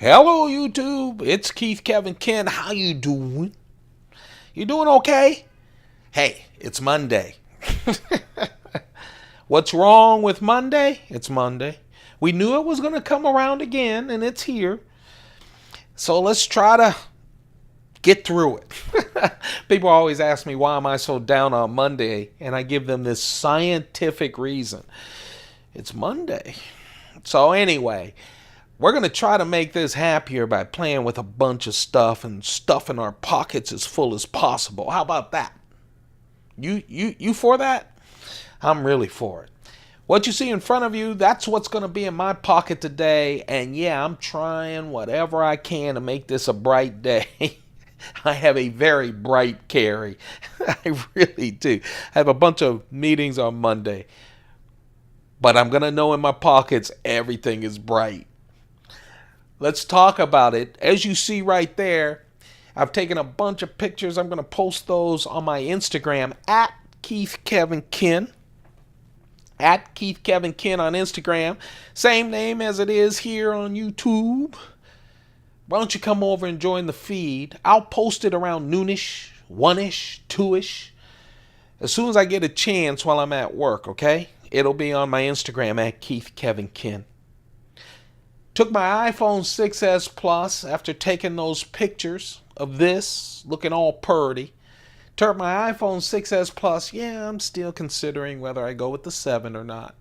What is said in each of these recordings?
Hello YouTube, it's Keith Kevin Ken. How you doing? You doing okay? Hey, it's Monday. What's wrong with Monday? It's Monday. We knew it was going to come around again, and it's here. So let's try to get through it. People always ask me, why am I so down on Monday? And I give them this scientific reason. It's Monday. So anyway, we're going to try to make this happier by playing with a bunch of stuff and stuffing our pockets as full as possible. How about that? You for that? I'm really for it. What you see in front of you, that's what's going to be in my pocket today. And yeah, I'm trying whatever I can to make this a bright day. I have a very bright carry. I really do. I have a bunch of meetings on Monday. But I'm going to know in my pockets everything is bright. Let's talk about it. As you see right there, I've taken a bunch of pictures. I'm going to post those on my Instagram at Keith Kevin Ken. At Keith Kevin Ken on Instagram. Same name as it is here on YouTube. Why don't you come over and join the feed? I'll post it around noonish, 1ish, 2ish. As soon as I get a chance while I'm at work, okay? It'll be on my Instagram at Keith Kevin Ken. Took my iPhone 6s Plus after taking those pictures of this, looking all purty. Turned my iPhone 6s Plus, yeah, I'm still considering whether I go with the 7 or not.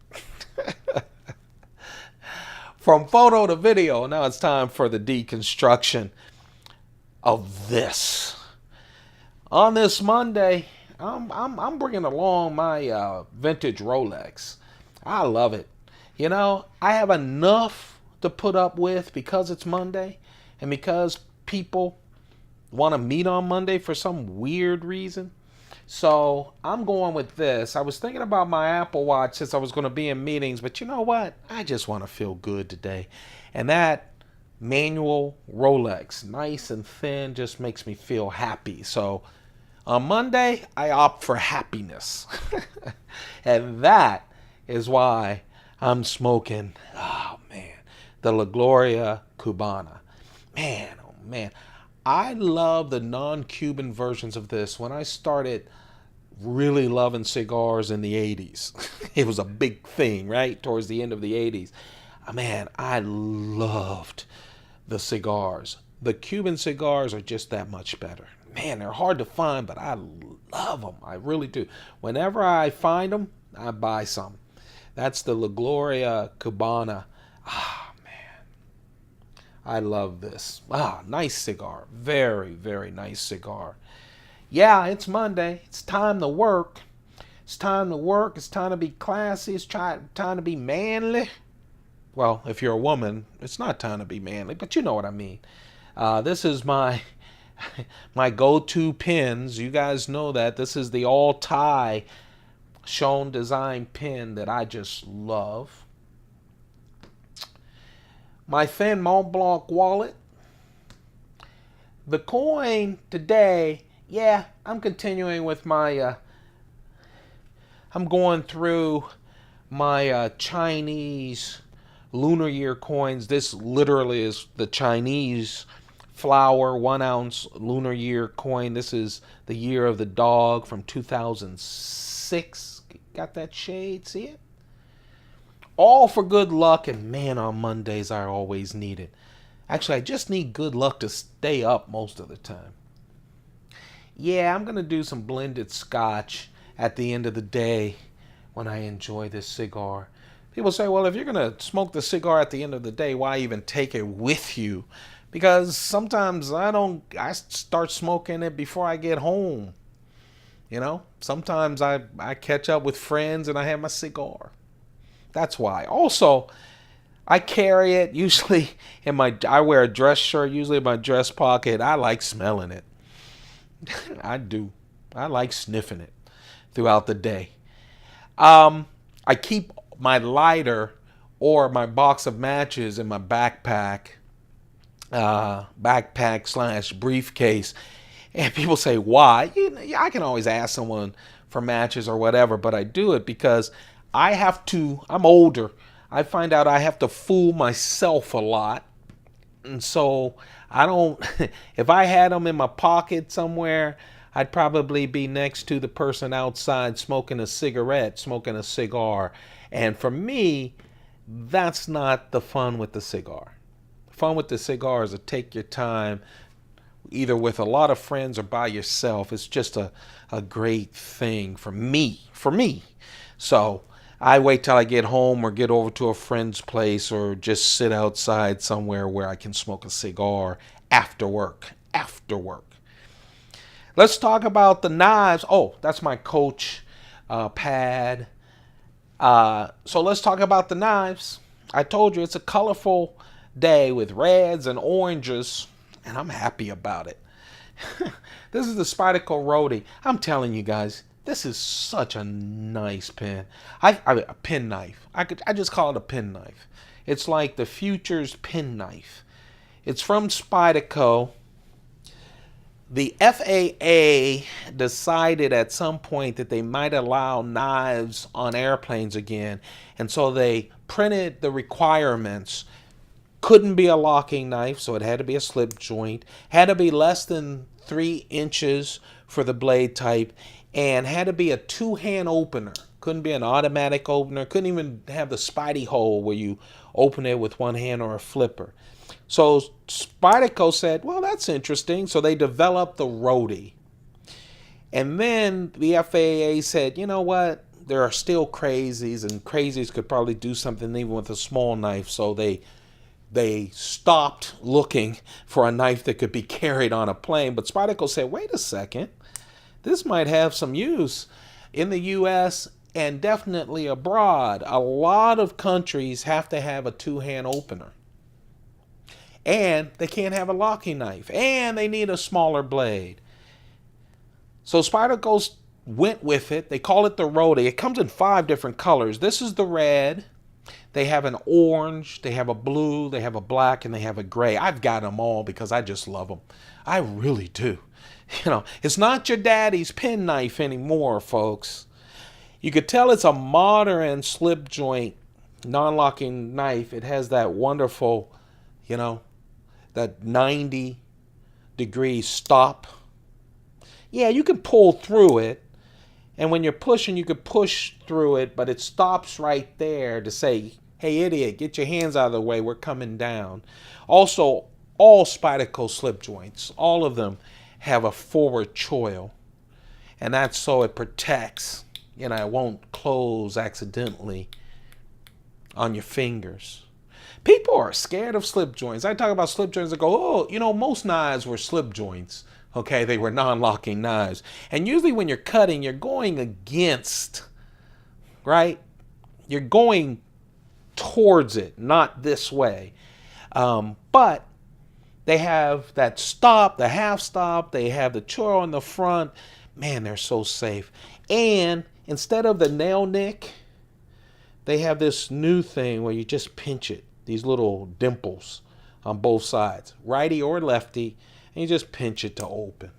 From photo to video, now it's time for the deconstruction of this. On this Monday, I'm bringing along my vintage Rolex. I love it. You know, I have enough to put up with because it's Monday and because people want to meet on Monday for some weird reason. So I'm going with this. I was thinking about my Apple Watch since I was going to be in meetings, but you know what? I just want to feel good today. And that manual Rolex, nice and thin, just makes me feel happy. So on Monday, I opt for happiness. And that is why I'm smoking, oh man, the La Gloria Cubana. Man, oh man. I love the non-Cuban versions of this. When I started really loving cigars in the 80s, it was a big thing, right? Towards the end of the 80s. Man, I loved the cigars. The Cuban cigars are just that much better. Man, they're hard to find, but I love them. I really do. Whenever I find them, I buy some. That's the La Gloria Cubana. Ah, man. I love this. Ah, nice cigar. Very, very nice cigar. Yeah, it's Monday. It's time to work. It's time to work. It's time to be classy. It's time to be manly. Well, if you're a woman, it's not time to be manly, but you know what I mean. This is my go-to pins. You guys know that. This is the all-tie Shown design pin that I just love. My thin Mont Blanc wallet. The coin today, yeah, I'm continuing with my, I'm going through my Chinese Lunar Year coins. This literally is the Chinese flower 1 ounce Lunar Year coin. This is the year of the dog from 2006. Got that shade, see it? All for good luck, and man, on Mondays I always need it. Actually, I just need good luck to stay up most of the time. Yeah, I'm going to do some blended scotch at the end of the day when I enjoy this cigar. People say, well, if you're going to smoke the cigar at the end of the day, why even take it with you? Because sometimes I start smoking it before I get home. You know, sometimes I catch up with friends and I have my cigar. That's why. Also, I carry it usually I wear a dress shirt, usually in my dress pocket. I like smelling it. I do. I like sniffing it throughout the day. I keep my lighter or my box of matches in my backpack / briefcase. And people say, why? I can always ask someone for matches or whatever, but I do it because I'm older. I find out I have to fool myself a lot And so I don't, if I had them in my pocket somewhere, I'd probably be next to the person outside smoking a cigarette, smoking a cigar. And for me, that's not the fun with the cigar. Fun with the cigar is to take your time, either with a lot of friends or by yourself. It's just a great thing for me. So I wait till I get home or get over to a friend's place or just sit outside somewhere where I can smoke a cigar after work. Let's talk about the knives. Oh, that's my Coach pad. So let's talk about the knives. I told you it's a colorful day with reds and oranges, and I'm happy about it. This is the Spyderco Roadie. I'm telling you guys, this is such a nice pen. A pen knife. I just call it a pen knife. It's like the future's pen knife. It's from Spyderco. The FAA decided at some point that they might allow knives on airplanes again, and so they printed the requirements. Couldn't be a locking knife, so it had to be a slip joint, had to be less than 3 inches for the blade type, and had to be a 2-hand opener. Couldn't be an automatic opener, couldn't even have the Spidey hole where you open it with one hand or a flipper. So Spyderco said, well, that's interesting. So they developed the Roadie. And then the FAA said, you know what? There are still crazies, and crazies could probably do something even with a small knife. So they stopped looking for a knife that could be carried on a plane. But Spyderco said, wait a second. This might have some use in the U.S. and definitely abroad. A lot of countries have to have a 2-hand opener. And they can't have a locking knife. And they need a smaller blade. So Spyderco went with it. They call it the Roadie. It comes in 5 different colors. This is the red. They have an orange. They have a blue. They have a black. And they have a gray. I've got them all because I just love them. I really do. You know, it's not your daddy's pen knife anymore, folks. You could tell it's a modern slip joint non-locking knife. It has that wonderful, you know, that 90-degree stop. Yeah, you can pull through it. And when you're pushing, you could push through it, but it stops right there to say, hey, idiot, get your hands out of the way. We're coming down. Also, all Spyderco slip joints, all of them have a forward choil. And that's so it protects, you know, it won't close accidentally on your fingers. People are scared of slip joints. I talk about slip joints and go, oh, you know, most knives were slip joints. Okay, they were non-locking knives. And usually when you're cutting, you're going against, right? You're going towards it, not this way. But they have that stop, the half stop. They have the choil in the front. Man, they're so safe. And instead of the nail nick, they have this new thing where you just pinch it. These little dimples on both sides, righty or lefty, and you just pinch it to open.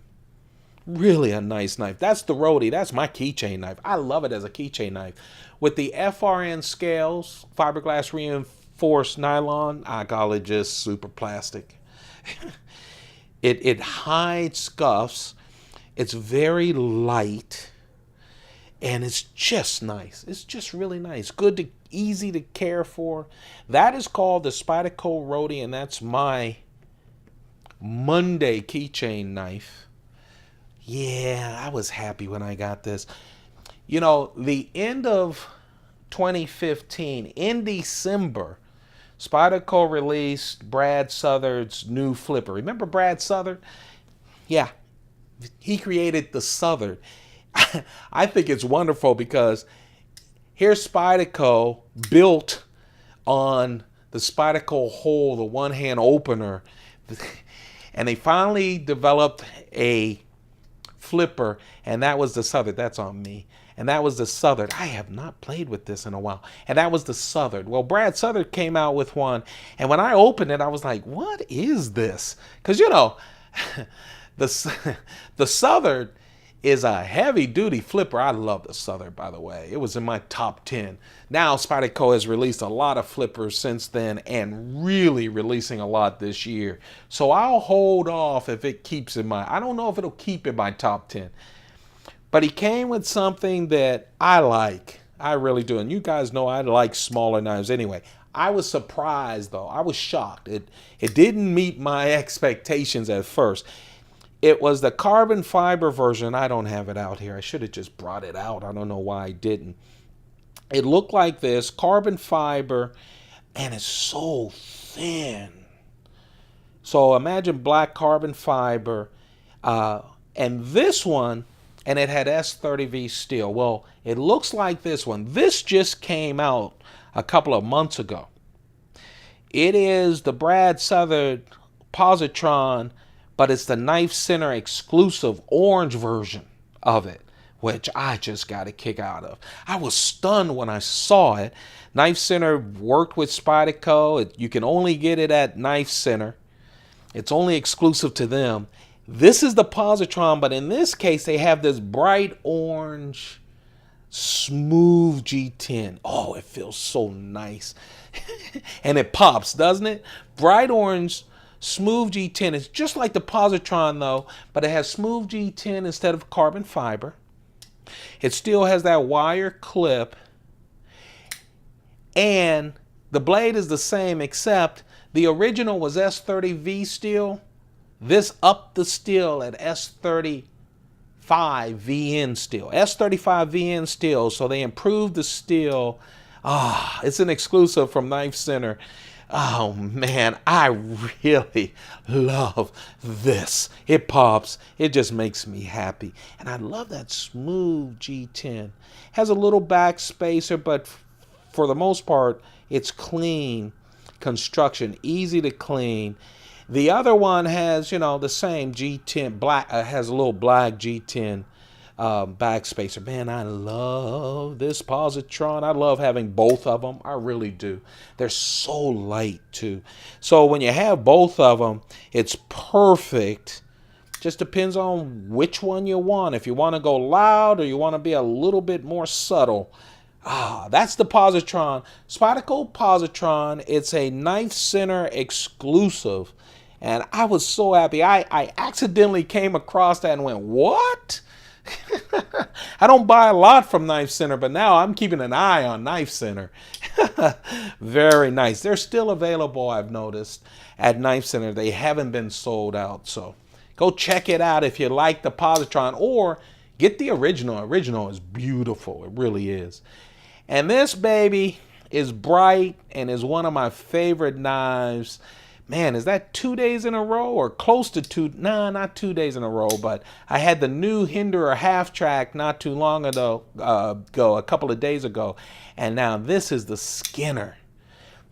Really a nice knife. That's the Roadie. That's my keychain knife. I love it as a keychain knife. With the FRN scales, fiberglass reinforced nylon, I call it just super plastic. It hides scuffs. It's very light. And it's just nice. It's just really nice. Good to, easy to care for. That is called the Spyderco Roadie, and that's my Monday keychain knife. Yeah, I was happy when I got this. You know, the end of 2015, in December, Spyderco released Brad Southard's new flipper. Remember Brad Southard? Yeah, he created the Southard. I think it's wonderful because here's Spyderco built on the Spyderco hole, the one-hand opener. And they finally developed a flipper, and that was the Southard. That's on me. And that was the Southard. I have not played with this in a while. And that was the Southard. Well, Brad Southard came out with one, and when I opened it, I was like, what is this? Because, you know, the Southard is a heavy duty flipper. I love the Southern, by the way. It was in my top 10. Now Spyderco has released a lot of flippers since then and really releasing a lot this year. So I'll hold off if it keeps in my, I don't know if it'll keep in my top 10. But he came with something that I like. I really do. And you guys know I like smaller knives anyway. I was surprised though. I was shocked. It didn't meet my expectations at first. It was the carbon fiber version. I don't have it out here. I should have just brought it out. I don't know why I didn't. It looked like this, carbon fiber, and it's so thin. So imagine black carbon fiber, and this one, and it had S30V steel. Well, it looks like this one. This just came out a couple of months ago. It is the Brad Southern Positron, but it's the Knife Center exclusive orange version of it, which I just got a kick out of. I was stunned when I saw it. Knife Center worked with Spyderco. You can only get it at Knife Center. It's only exclusive to them. This is the Positron, but in this case, they have this bright orange, smooth G10. Oh, it feels so nice. And it pops, doesn't it? Bright orange, smooth G10. It's just like the Positron though, but it has smooth G10 instead of carbon fiber. It still has that wire clip, and the blade is the same, except the original was S30V steel. This upped the steel at S35VN steel. S35VN steel, so they improved the steel. It's an exclusive from Knife Center. Oh man, I really love this. It pops. It just makes me happy. And I love that smooth G10. Has a little back spacer, but for the most part, it's clean construction, easy to clean. The other one has, the same G10 black, has a little black G10 backspacer. Man, I love this Positron. I love having both of them. I really do. They're so light too. So when you have both of them, it's perfect. Just depends on which one you want. If you want to go loud or you want to be a little bit more subtle. That's the Positron. Spyderco Positron. It's a Knife Center exclusive. And I was so happy. I accidentally came across that and went, what? I don't buy a lot from Knife Center, but now I'm keeping an eye on Knife Center. Very nice. They're still available, I've noticed, at Knife Center. They haven't been sold out. So go check it out if you like the Positron, or get the original. Original is beautiful. It really is. And this baby is bright and is one of my favorite knives. Man, is that 2 days in a row or close to two? Nah, not 2 days in a row, but I had the new Hinderer half track not too long ago, a couple of days ago, and now this is the Skinner.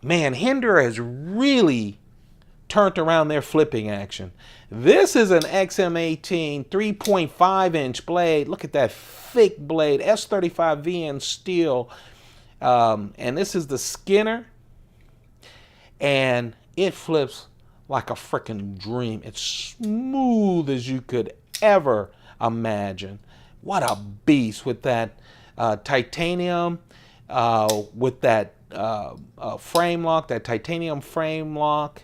Man, Hinderer has really turned around their flipping action. This is an XM18 3.5 inch blade. Look at that thick blade, S35VN steel, and this is the Skinner, and it flips like a freaking dream. It's smooth as you could ever imagine. What a beast with that titanium, with that frame lock, that titanium frame lock,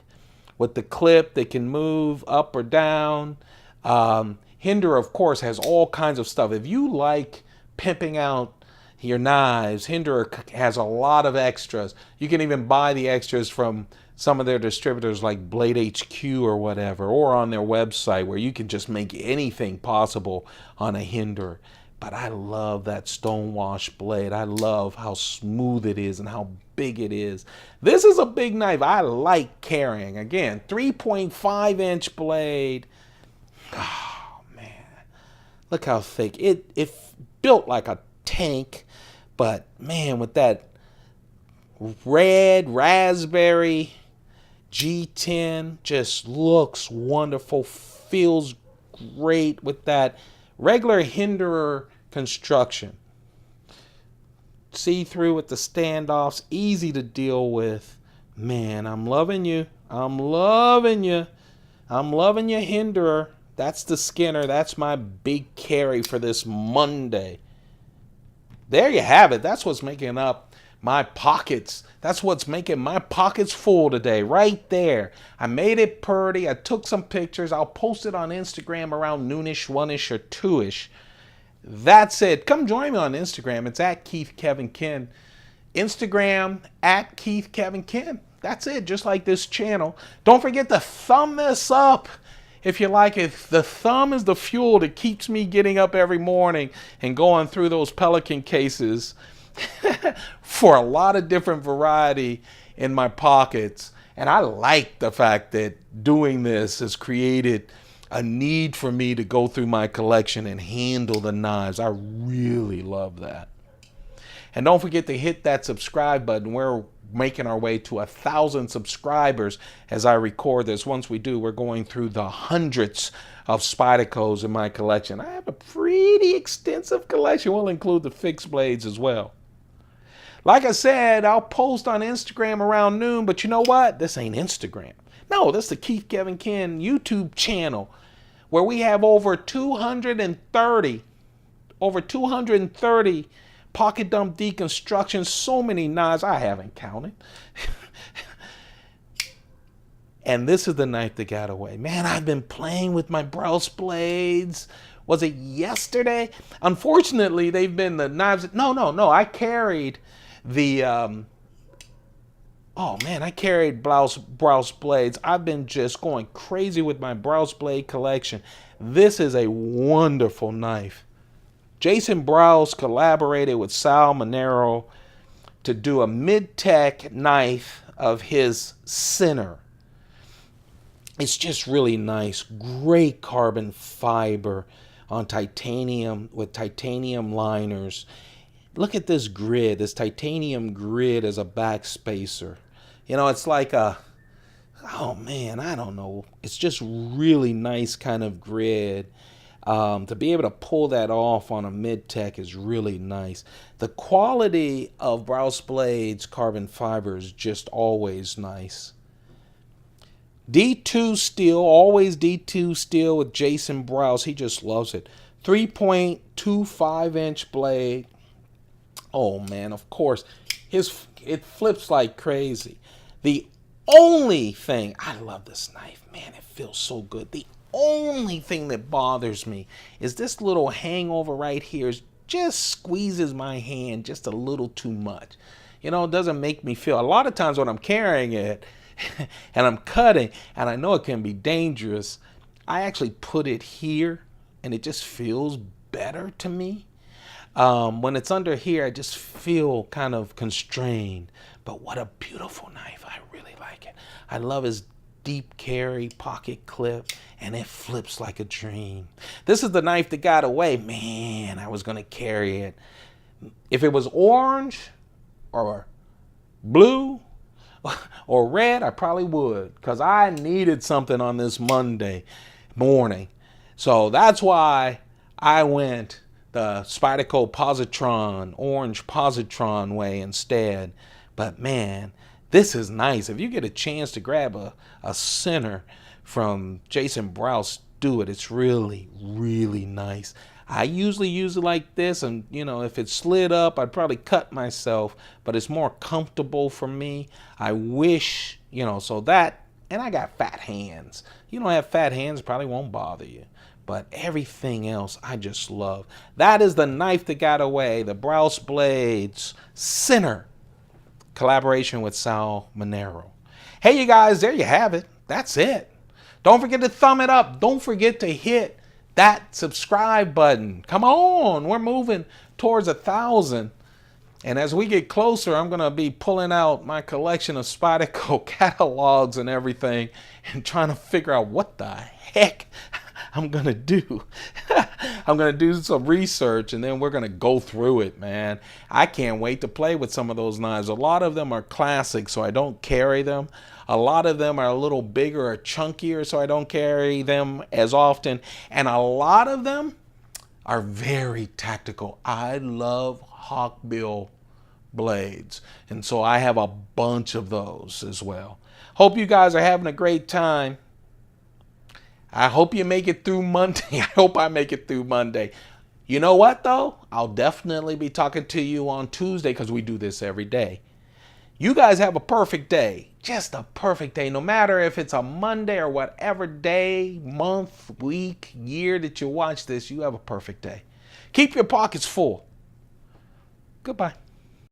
with the clip that can move up or down. Hinderer, of course, has all kinds of stuff. If you like pimping out your knives, Hinderer has a lot of extras. You can even buy the extras from some of their distributors like Blade HQ or whatever, or on their website, where you can just make anything possible on a Hinderer. But I love that stonewash blade. I love how smooth it is and how big it is. This is a big knife I like carrying. Again, 3.5 inch blade. Oh man, look how thick. It's built like a tank, but man, with that red raspberry G10, just looks wonderful, feels great with that regular Hinderer construction. See through with the standoffs, easy to deal with. Man, I'm loving you. I'm loving you. I'm loving you, Hinderer. That's the Skinner. That's my big carry for this Monday. There you have it. That's what's making up my pockets. That's what's making my pockets full today, right there. I made it pretty. I took some pictures. I'll post it on Instagram around noonish, 1ish, or 2ish. That's it. Come join me on Instagram. It's at Keith Kevin Ken. Instagram at Keith Kevin Ken. That's it. Just like this channel. Don't forget to thumb this up. If you like it, the thumb is the fuel that keeps me getting up every morning and going through those Pelican cases for a lot of different variety in my pockets. And I like the fact that doing this has created a need for me to go through my collection and handle the knives. I really love that. And don't forget to hit that subscribe button. We're making our way to 1,000 subscribers as I record this. Once we do, we're going through the hundreds of Spydercos in my collection. I have a pretty extensive collection. We'll include the fixed blades as well. Like I said, I'll post on Instagram around noon, but you know what? This ain't Instagram. No, this is the Keith Kevin Ken YouTube channel where we have over 230 pocket dump deconstructions, so many knives I haven't counted. And this is the knife that got away. Man, I've been playing with my Brous blades. Was it yesterday? Unfortunately, they've been the knives. No. I carried the, I carried Brous blades. I've been just going crazy with my Brous blade collection. This is a wonderful knife. Jason Brous collaborated with Sal Monero to do a mid-tech knife of his Hinderer. It's just really nice. Great carbon fiber on titanium with titanium liners. Look at this grid, this titanium grid as a backspacer. You know, it's like a, oh man, I don't know. It's just really nice kind of grid. To be able to pull that off on a mid-tech is really nice. The quality of Brous blades carbon fiber is just always nice. D2 steel, always D2 steel with Jason Brous. He just loves it. 3.25-inch blade. Oh man, of course, it flips like crazy. The only thing, I love this knife, man, it feels so good. The only thing that bothers me is this little hangover right here just squeezes my hand just a little too much. You know, it doesn't make me feel, a lot of times when I'm carrying it and I'm cutting and I know it can be dangerous, I actually put it here and it just feels better to me. When it's under here, I just feel kind of constrained. But what a beautiful knife. I really like it. I love his deep carry pocket clip, and it flips like a dream. This is the knife that got away. Man, I was going to carry it. If it was orange or blue or red, I probably would, because I needed something on this Monday morning. So that's why I went the Spyderco Positron, orange Positron way instead. But man, this is nice. If you get a chance to grab a Hinderer from Jason Brous, do it. It's really, really nice. I usually use it like this, and you know, if it slid up, I'd probably cut myself, but it's more comfortable for me. I wish, you know, so that, and I got fat hands. You don't have fat hands, probably won't bother you. But everything else, I just love. That is the knife that got away, the Brous blades, Hinderer, collaboration with Sal Monero. Hey, you guys, there you have it. That's it. Don't forget to thumb it up. Don't forget to hit that subscribe button. Come on, we're moving towards 1,000. And as we get closer, I'm going to be pulling out my collection of Spyderco catalogs and everything and trying to figure out what the heck I'm going to do. I'm going to do some research, and then we're going to go through it, man. I can't wait to play with some of those knives. A lot of them are classic, so I don't carry them. A lot of them are a little bigger or chunkier, so I don't carry them as often. And a lot of them are very tactical. I love hawkbill blades, and so I have a bunch of those as well. Hope you guys are having a great time. I hope you make it through Monday. I hope I make it through Monday. You know what, though? I'll definitely be talking to you on Tuesday because we do this every day. You guys have a perfect day. Just a perfect day. No matter if it's a Monday or whatever day, month, week, year that you watch this, you have a perfect day. Keep your pockets full. Goodbye.